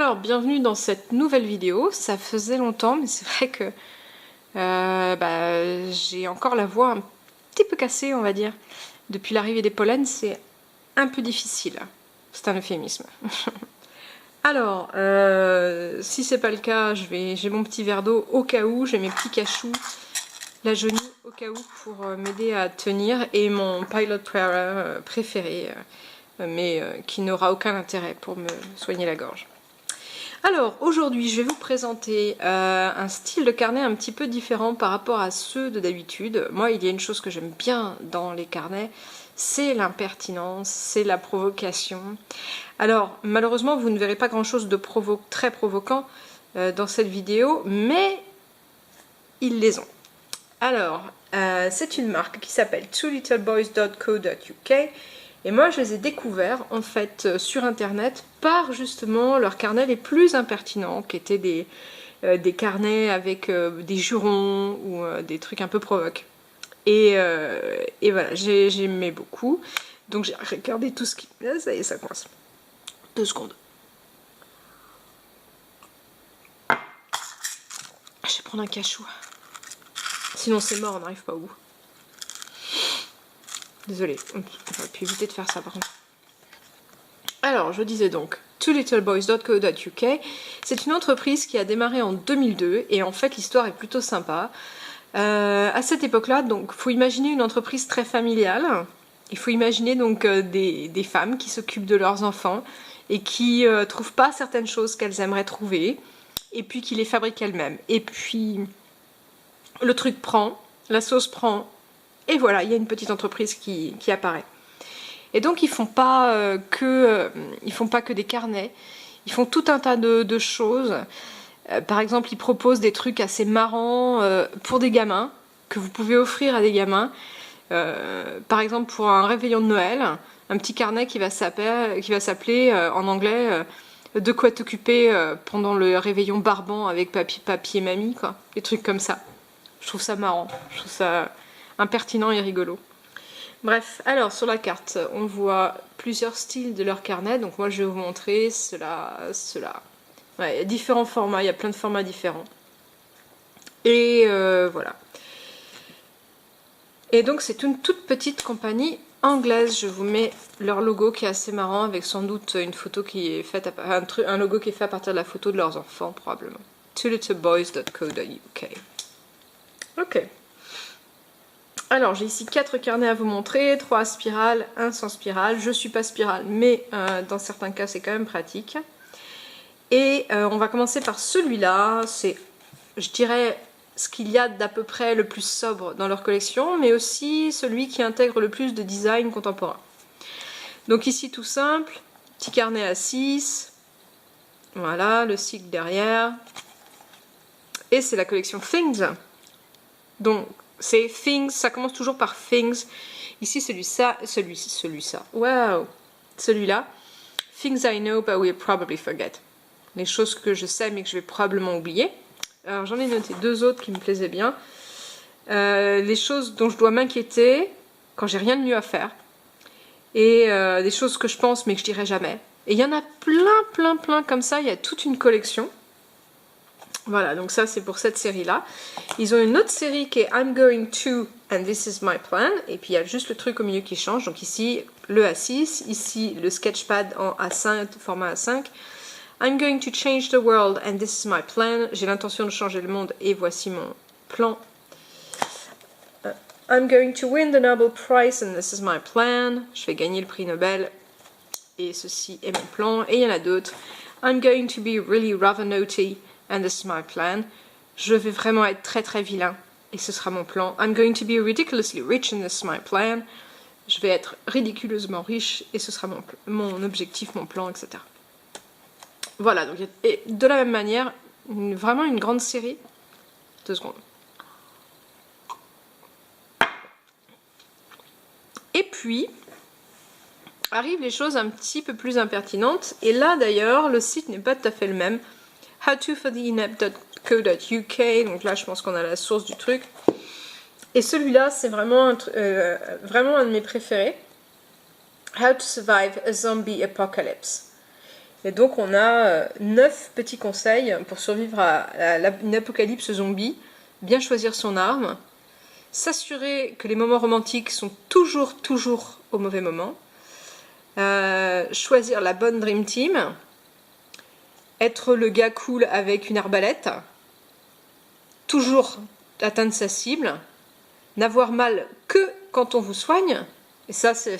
Alors, bienvenue dans cette nouvelle vidéo. Ça faisait longtemps, mais c'est vrai que j'ai encore la voix un petit peu cassée, on va dire. Depuis l'arrivée des pollens, c'est un peu difficile. C'est un euphémisme. Alors, si c'est pas le cas, j'ai mon petit verre d'eau au cas où, j'ai mes petits cachous, la jaunille au cas où pour m'aider à tenir, et mon Pilot Prayer préféré, mais qui n'aura aucun intérêt pour me soigner la gorge. Alors, aujourd'hui, je vais vous présenter un style de carnet un petit peu différent par rapport à ceux de d'habitude. Moi, il y a une chose que j'aime bien dans les carnets, c'est l'impertinence, c'est la provocation. Alors, malheureusement, vous ne verrez pas grand-chose de très provoquant dans cette vidéo, mais ils les ont. Alors, c'est une marque qui s'appelle twolittleboys.co.uk. Et moi, je les ai découverts, en fait, sur Internet, par justement leurs carnets les plus impertinents, qui étaient des carnets avec des jurons ou des trucs un peu provoques. Et voilà, j'aimais beaucoup. Donc j'ai regardé tout ce qui... Ah, ça y est, ça coince. 2 secondes. Je vais prendre un cachou. Sinon c'est mort, on n'arrive pas au bout. Désolée, on aurait pu éviter de faire ça par contre. Alors, je disais donc, twolittleboys.co.uk, c'est une entreprise qui a démarré en 2002 et en fait l'histoire est plutôt sympa. À cette époque-là, donc, faut imaginer une entreprise très familiale. Il faut imaginer donc des femmes qui s'occupent de leurs enfants et qui trouvent pas certaines choses qu'elles aimeraient trouver et puis qui les fabriquent elles-mêmes. Et puis le truc prend, la sauce prend et voilà, il y a une petite entreprise qui apparaît. Et donc ils font pas que des carnets, ils font tout un tas de choses. Par exemple, ils proposent des trucs assez marrants pour des gamins, que vous pouvez offrir à des gamins. Par exemple, pour un réveillon de Noël, un petit carnet qui va s'appeler en anglais de quoi t'occuper pendant le réveillon barbant avec papy et mamie, quoi. Des trucs comme ça. Je trouve ça marrant, je trouve ça impertinent et rigolo. Bref, alors sur la carte, on voit plusieurs styles de leur carnet. Donc moi je vais vous montrer cela. Ouais, il y a différents formats, il y a plein de formats différents. Et voilà. Et donc c'est une toute petite compagnie anglaise. Je vous mets leur logo qui est assez marrant, avec sans doute une photo qui est faite, un logo qui est fait à partir de la photo de leurs enfants probablement. twolittleboys.co.uk. Ok. Alors j'ai ici 4 carnets à vous montrer, 3 à spirale, 1 sans spirale. Je suis pas spirale, mais dans certains cas c'est quand même pratique. Et on va commencer par celui-là, c'est, je dirais, ce qu'il y a d'à peu près le plus sobre dans leur collection, mais aussi celui qui intègre le plus de design contemporain. Donc ici tout simple, petit carnet à 6, voilà, le cycle derrière. Et c'est la collection Things. Donc c'est Things, ça commence toujours par Things. Ici celui-là. Wow, celui-là. Things I know but will probably forget. Les choses que je sais mais que je vais probablement oublier. Alors j'en ai noté 2 autres qui me plaisaient bien. Les choses dont je dois m'inquiéter quand j'ai rien de mieux à faire. Et des choses que je pense mais que je dirai jamais. Et il y en a plein comme ça, il y a toute une collection. Voilà, donc ça c'est pour cette série-là. Ils ont une autre série qui est I'm going to and this is my plan. Et puis il y a juste le truc au milieu qui change. Donc ici le A6, ici le sketchpad en A5, format A5. I'm going to change the world and this is my plan. J'ai l'intention de changer le monde et voici mon plan. I'm going to win the Nobel Prize and this is my plan. Je vais gagner le prix Nobel et ceci est mon plan. Et il y en a d'autres. I'm going to be really rather naughty and this is my plan. Je vais vraiment être très vilain et ce sera mon plan. I'm going to be ridiculously rich and this is my plan. Je vais être ridiculeusement riche et ce sera mon objectif, mon plan, etc. Voilà, donc et de la même manière, vraiment une grande série. 2 secondes. Et puis, arrivent les choses un petit peu plus impertinentes. Et là d'ailleurs, le site n'est pas tout à fait le même. howtofortheinept.co.uk. Donc là, je pense qu'on a la source du truc. Et celui-là, c'est vraiment un de mes préférés. How to survive a zombie apocalypse. Et donc on a 9 petits conseils pour survivre à une apocalypse zombie. Bien choisir son arme, s'assurer que les moments romantiques sont toujours au mauvais moment, choisir la bonne Dream Team, être le gars cool avec une arbalète, toujours atteindre sa cible, n'avoir mal que quand on vous soigne, et ça c'est...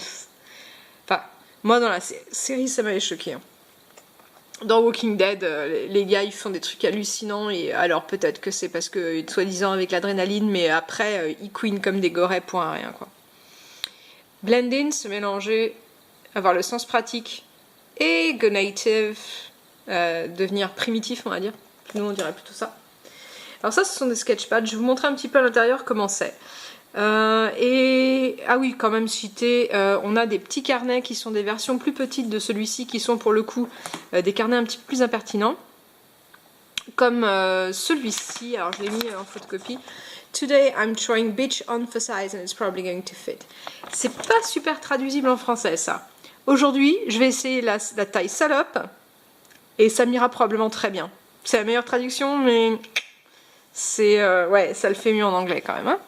Enfin, moi dans la série ça m'avait choqué. Dans Walking Dead, les gars ils font des trucs hallucinants, et alors peut-être que c'est parce que soi-disant avec l'adrénaline, mais après ils couinent comme des gorets pour un rien quoi. Blend in, se mélanger, avoir le sens pratique et go native, devenir primitif on va dire, nous on dirait plutôt ça. Alors ça ce sont des sketchpads, je vais vous montrer un petit peu à l'intérieur comment c'est. Et ah oui, quand même citer, on a des petits carnets qui sont des versions plus petites de celui-ci, qui sont pour le coup des carnets un petit peu plus impertinents, comme celui-ci. Alors je l'ai mis en photocopie. Today I'm trying beach on for size and it's probably going to fit. C'est pas super traduisible en français ça. Aujourd'hui je vais essayer la taille salope et ça m'ira probablement très bien. C'est la meilleure traduction, mais c'est ouais, ça le fait mieux en anglais quand même hein.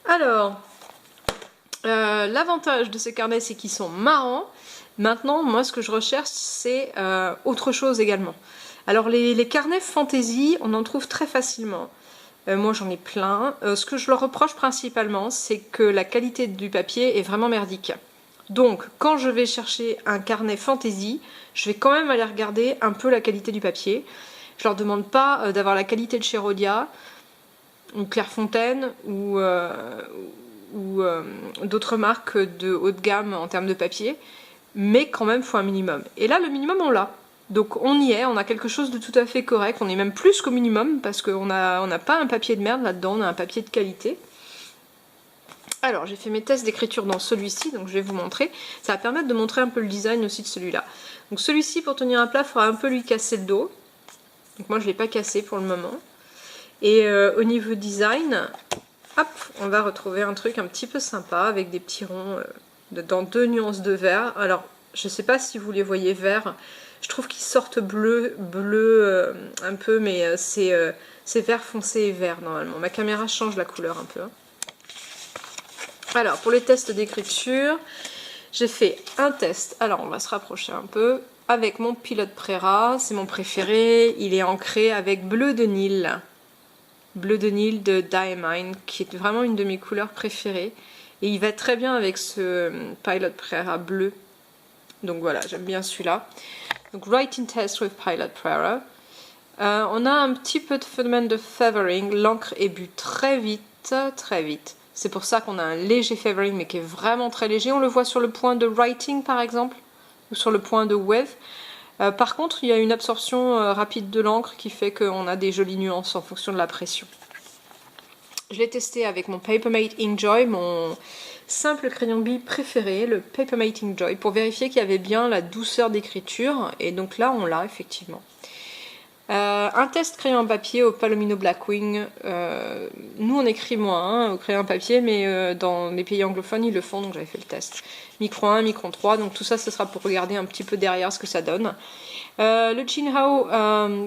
Alors, l'avantage de ces carnets, c'est qu'ils sont marrants. Maintenant, moi, ce que je recherche, c'est autre chose également. Alors, les carnets fantasy, on en trouve très facilement. Moi, j'en ai plein. Ce que je leur reproche principalement, c'est que la qualité du papier est vraiment merdique. Donc, quand je vais chercher un carnet fantasy, je vais quand même aller regarder un peu la qualité du papier. Je leur demande pas d'avoir la qualité de chez Rhodia, ou Clairefontaine, ou d'autres marques de haut de gamme en termes de papier, mais quand même il faut un minimum. Et là le minimum on l'a, donc on y est, on a quelque chose de tout à fait correct, on est même plus qu'au minimum parce qu'on n'a pas un papier de merde là-dedans, on a un papier de qualité. Alors j'ai fait mes tests d'écriture dans celui-ci, donc je vais vous montrer, ça va permettre de montrer un peu le design aussi de celui-là. Donc celui-ci pour tenir un plat, il faudra un peu lui casser le dos, donc moi je ne l'ai pas cassé pour le moment. Et au niveau design, hop, on va retrouver un truc un petit peu sympa avec des petits ronds dans 2 nuances de vert. Alors, je sais pas si vous les voyez verts, je trouve qu'ils sortent bleu un peu, mais c'est vert foncé et vert normalement. Ma caméra change la couleur un peu. Hein. Alors, pour les tests d'écriture, j'ai fait un test. Alors, on va se rapprocher un peu avec mon Pilote Prera, c'est mon préféré. Il est ancré avec bleu de Nil. Bleu de Nil de Diamine, qui est vraiment une de mes couleurs préférées. Et il va très bien avec ce Pilot Prera bleu. Donc voilà, j'aime bien celui-là. Donc Writing Test with Pilot Prera. On a un petit peu de phénomène de feathering. L'encre est bue très vite, très vite. C'est pour ça qu'on a un léger feathering, mais qui est vraiment très léger. On le voit sur le point de writing, par exemple, ou sur le point de wave. Par contre, il y a une absorption rapide de l'encre qui fait qu'on a des jolies nuances en fonction de la pression. Je l'ai testé avec mon Papermate Inkjoy, mon simple crayon bille préféré, le Papermate Inkjoy, pour vérifier qu'il y avait bien la douceur d'écriture. Et donc là, on l'a effectivement. Un test crayon papier au Palomino Blackwing. Nous, on écrit moins au crayon papier, mais dans les pays anglophones, ils le font, donc j'avais fait le test. Micro 1, micro 3, donc tout ça, ce sera pour regarder un petit peu derrière ce que ça donne. Le Jinhao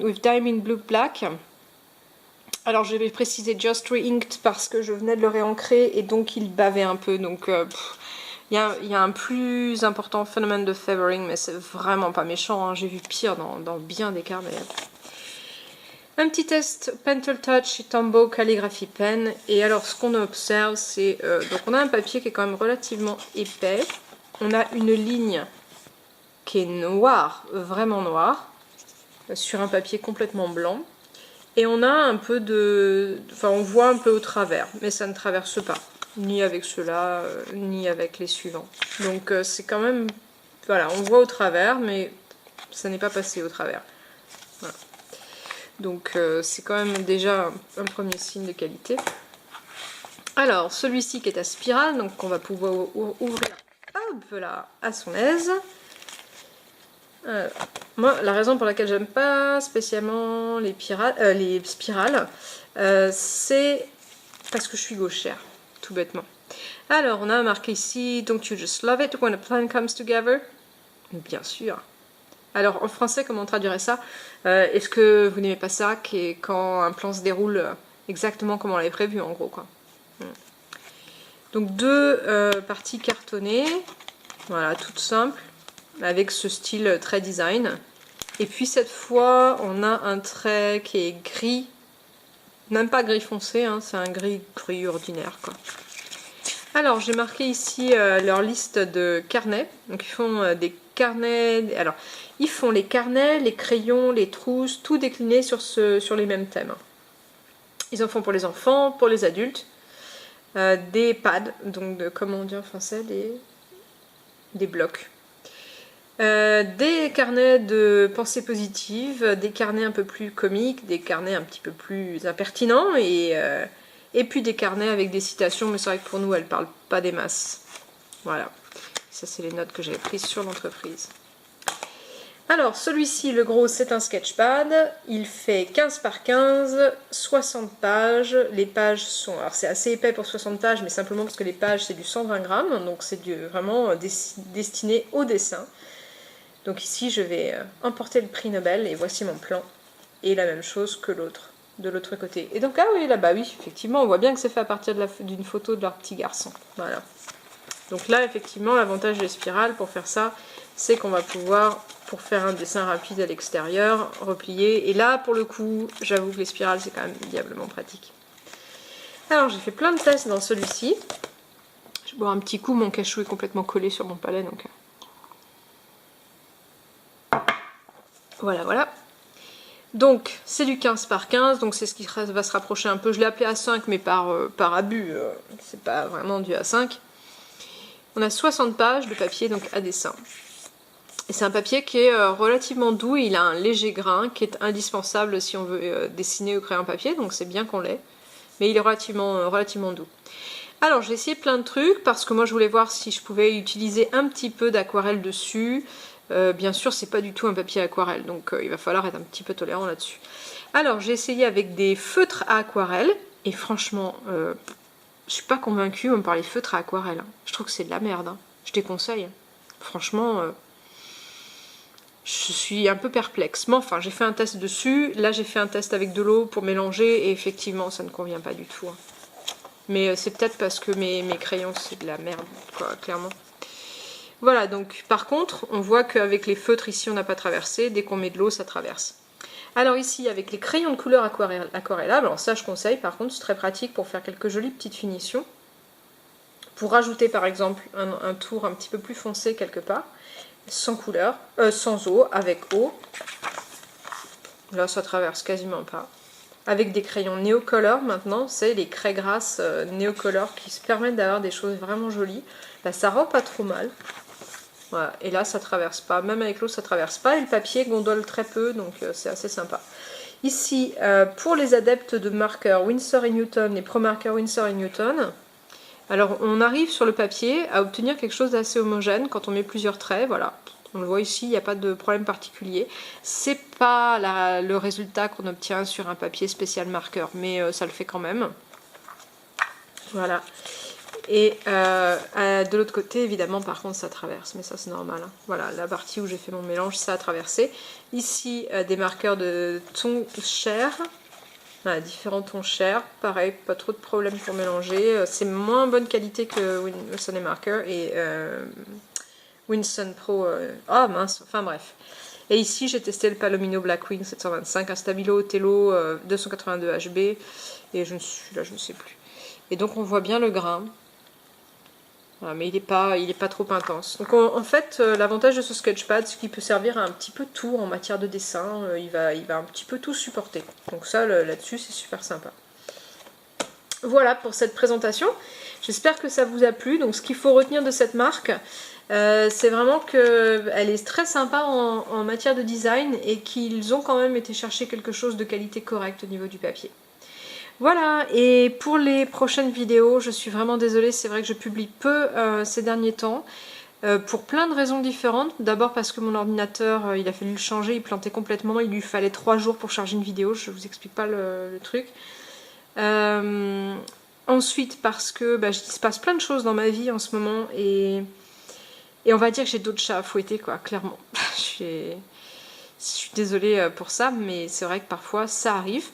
with Diamond Blue Black. Alors, je vais préciser Just Re-Inked parce que je venais de le réancrer et donc il bavait un peu. Donc, il y a un plus important phénomène de feathering, mais c'est vraiment pas méchant. Hein. J'ai vu pire dans bien des carnets. Un petit test Pentel Touch Tombow Calligraphy Pen. Et alors ce qu'on observe, c'est donc on a un papier qui est quand même relativement épais. On a une ligne qui est noire, vraiment noire, sur un papier complètement blanc. Et on a un peu de... Enfin, on voit un peu au travers, mais ça ne traverse pas. Ni avec ceux-là, ni avec les suivants. Donc c'est quand même... Voilà, on voit au travers, mais ça n'est pas passé au travers. Voilà. Donc c'est quand même déjà un premier signe de qualité. Alors celui-ci qui est à spirale, donc on va pouvoir ouvrir hop là à son aise. Moi la raison pour laquelle j'aime pas spécialement les spirales, c'est parce que je suis gauchère, tout bêtement. Alors on a marqué ici, don't you just love it when a plan comes together? Bien sûr. Alors en français, comment on traduirait ça? Est-ce que vous n'aimez pas ça quand un plan se déroule exactement comme on l'avait prévu en gros quoi. Donc deux parties cartonnées, voilà, toutes simples, avec ce style très design. Et puis cette fois, on a un trait qui est gris, même pas gris foncé, hein, c'est un gris ordinaire quoi. Alors j'ai marqué ici leur liste de carnets. Donc ils font des carnets. Alors ils font les carnets, les crayons, les trousses, tout décliné sur les mêmes thèmes. Ils en font pour les enfants, pour les adultes, des pads, donc comment on dit en français, des blocs. Des carnets de pensée positive, des carnets un peu plus comiques, des carnets un petit peu plus impertinents et puis des carnets avec des citations, mais c'est vrai que pour nous, elles ne parlent pas des masses. Voilà, ça c'est les notes que j'avais prises sur l'entreprise. Alors, celui-ci, le gros, c'est un sketchpad. Il fait 15 par 15, 60 pages. Les pages sont... Alors, c'est assez épais pour 60 pages, mais simplement parce que les pages, c'est du 120 grammes. Donc, c'est vraiment destiné au dessin. Donc ici, je vais emporter le prix Nobel, et voici mon plan. Et la même chose que l'autre, de l'autre côté. Et donc, ah oui, là-bas, oui, effectivement, on voit bien que c'est fait à partir d'une photo de leur petit garçon. Voilà. Donc là, effectivement, l'avantage des spirales pour faire ça, c'est qu'on va pouvoir, pour faire un dessin rapide à l'extérieur, replier. Et là, pour le coup, j'avoue que les spirales, c'est quand même diablement pratique. Alors, j'ai fait plein de tests dans celui-ci. Je vais boire un petit coup, mon cachou est complètement collé sur mon palais, donc... Voilà, voilà. Donc, c'est du 15 par 15, donc c'est ce qui va se rapprocher un peu. Je l'ai appelé A5, mais par abus, c'est pas vraiment du A5. On a 60 pages de papier, donc à dessin. Et c'est un papier qui est relativement doux, il a un léger grain, qui est indispensable si on veut dessiner ou créer un papier, donc c'est bien qu'on l'ait. Mais il est relativement doux. Alors, j'ai essayé plein de trucs, parce que moi je voulais voir si je pouvais utiliser un petit peu d'aquarelle dessus. Bien sûr, c'est pas du tout un papier aquarelle, donc il va falloir être un petit peu tolérant là-dessus. Alors, j'ai essayé avec des feutres à aquarelle, et franchement, je suis pas convaincue par les feutres à aquarelle. Je trouve que c'est de la merde, hein. Je déconseille. Franchement, je suis un peu perplexe. Mais enfin, j'ai fait un test dessus, là j'ai fait un test avec de l'eau pour mélanger, et effectivement, ça ne convient pas du tout. Hein. Mais c'est peut-être parce que mes crayons, c'est de la merde, quoi, clairement. Voilà, donc par contre, on voit qu'avec les feutres ici, on n'a pas traversé. Dès qu'on met de l'eau, ça traverse. Alors ici, avec les crayons de couleur aquarellables, alors ça je conseille, par contre, c'est très pratique pour faire quelques jolies petites finitions. Pour rajouter par exemple un tour un petit peu plus foncé quelque part, sans couleur, sans eau, avec eau. Là, ça traverse quasiment pas. Avec des crayons Neocolor maintenant, c'est les craies grasses Neocolor qui se permettent d'avoir des choses vraiment jolies. Là, ça rend pas trop mal. Voilà. Et là, ça traverse pas. Même avec l'eau, ça traverse pas. Et le papier gondole très peu, donc c'est assez sympa. Ici, pour les adeptes de marqueurs Winsor & Newton, les Pro Markers Winsor & Newton, alors on arrive sur le papier à obtenir quelque chose d'assez homogène quand on met plusieurs traits. Voilà. On le voit ici, il n'y a pas de problème particulier. C'est pas le résultat qu'on obtient sur un papier spécial marqueur, mais ça le fait quand même. Voilà. Et de l'autre côté, évidemment, par contre, ça traverse, mais ça c'est normal. Hein. Voilà, la partie où j'ai fait mon mélange, ça a traversé. Ici, des marqueurs de ton chair. Voilà, différents tons chair. Pareil, pas trop de problème pour mélanger. C'est moins bonne qualité que Winsor & Marker et Winsor Pro. Ah mince, enfin bref. Et ici, j'ai testé le Palomino Blackwing 725, un Stabilo Othello 282 HB. Et je ne sais plus. Et donc, on voit bien le grain. Voilà, mais il n'est pas trop intense. Donc en fait, l'avantage de ce sketchpad, c'est qu'il peut servir à un petit peu tout en matière de dessin. Il va un petit peu tout supporter. Donc ça, là-dessus, c'est super sympa. Voilà pour cette présentation. J'espère que ça vous a plu. Donc ce qu'il faut retenir de cette marque, c'est vraiment qu'elle est très sympa en matière de design et qu'ils ont quand même été chercher quelque chose de qualité correcte au niveau du papier. Voilà, et pour les prochaines vidéos, je suis vraiment désolée, c'est vrai que je publie peu ces derniers temps, pour plein de raisons différentes. D'abord parce que mon ordinateur, il a fallu le changer, il plantait complètement, il lui fallait 3 jours pour charger une vidéo, je vous explique pas le truc. Ensuite parce que il se passe plein de choses dans ma vie en ce moment, et on va dire que j'ai d'autres chats à fouetter, quoi, clairement. Je suis désolée pour ça, mais c'est vrai que parfois ça arrive.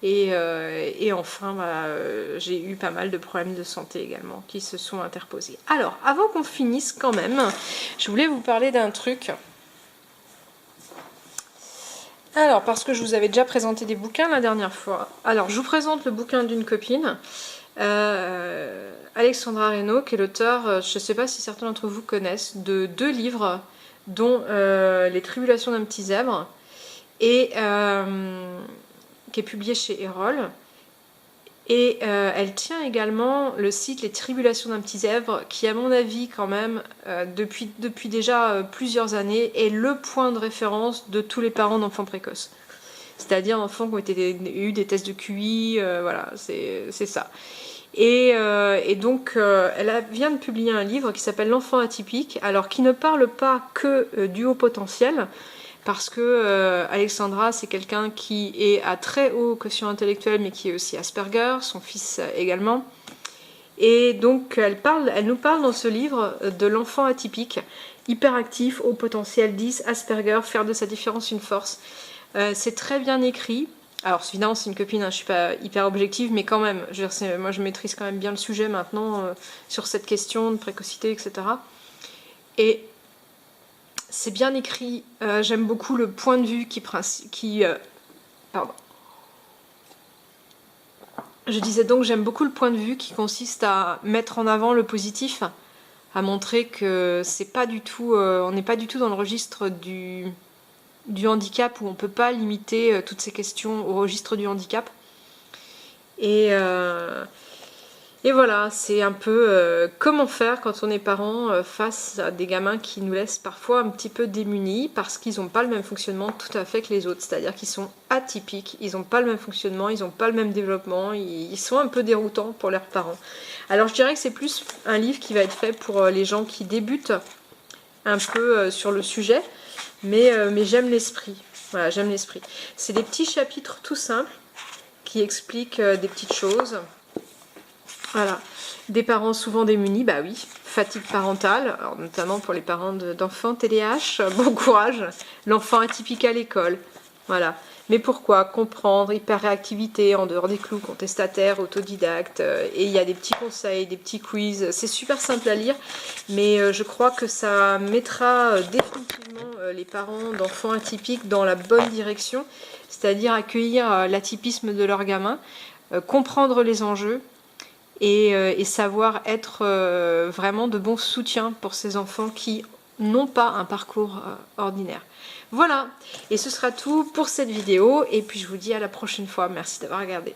Et enfin, j'ai eu pas mal de problèmes de santé également qui se sont interposés. Alors, avant qu'on finisse quand même, je voulais vous parler d'un truc. Alors, parce que je vous avais déjà présenté des bouquins la dernière fois. Alors, je vous présente le bouquin d'une copine, Alexandra Reynaud, qui est l'auteur, je ne sais pas si certains d'entre vous connaissent, de 2 livres, dont Les Tribulations d'un petit zèbre, et qui est publié chez Erol. Et elle tient également le site Les Tribulations d'un petit zèbre, qui à mon avis quand même, depuis déjà plusieurs années, est le point de référence de tous les parents d'enfants précoces. C'est-à-dire d'enfants qui ont eu des tests de QI, voilà, c'est ça. Et donc, elle vient de publier un livre qui s'appelle L'enfant atypique, alors qui ne parle pas que du haut potentiel, parce que Alexandra, c'est quelqu'un qui est à très haut quotient intellectuel, mais qui est aussi Asperger, son fils également. Et donc, elle nous parle dans ce livre de l'enfant atypique, hyperactif, haut potentiel 10, Asperger, faire de sa différence une force. C'est très bien écrit. Alors, évidemment, c'est une copine, je ne suis pas hyper objective, mais quand même, moi je maîtrise quand même bien le sujet maintenant sur cette question de précocité, etc. Et c'est bien écrit, j'aime beaucoup le point de vue Je disais donc, j'aime beaucoup le point de vue qui consiste à mettre en avant le positif, à montrer que c'est pas du tout, on n'est pas du tout dans le registre du handicap, où on peut pas limiter toutes ces questions au registre du handicap. Et voilà, c'est un peu comment faire quand on est parent face à des gamins qui nous laissent parfois un petit peu démunis parce qu'ils n'ont pas le même fonctionnement tout à fait que les autres. C'est-à-dire qu'ils sont atypiques, ils n'ont pas le même fonctionnement, ils n'ont pas le même développement, ils sont un peu déroutants pour leurs parents. Alors je dirais que c'est plus un livre qui va être fait pour les gens qui débutent un peu sur le sujet, mais j'aime l'esprit. Voilà, j'aime l'esprit. C'est des petits chapitres tout simples qui expliquent des petites choses. Voilà, des parents souvent démunis, bah oui, fatigue parentale, alors notamment pour les parents d'enfants TDAH, bon courage, l'enfant atypique à l'école, voilà. Mais pourquoi? Comprendre, hyperréactivité, en dehors des clous, contestataire, autodidacte, et il y a des petits conseils, des petits quiz, c'est super simple à lire, mais je crois que ça mettra définitivement les parents d'enfants atypiques dans la bonne direction, c'est-à-dire accueillir l'atypisme de leur gamin, comprendre les enjeux, et savoir être vraiment de bons soutiens pour ces enfants qui n'ont pas un parcours ordinaire. Voilà, et ce sera tout pour cette vidéo, et puis je vous dis à la prochaine fois. Merci d'avoir regardé.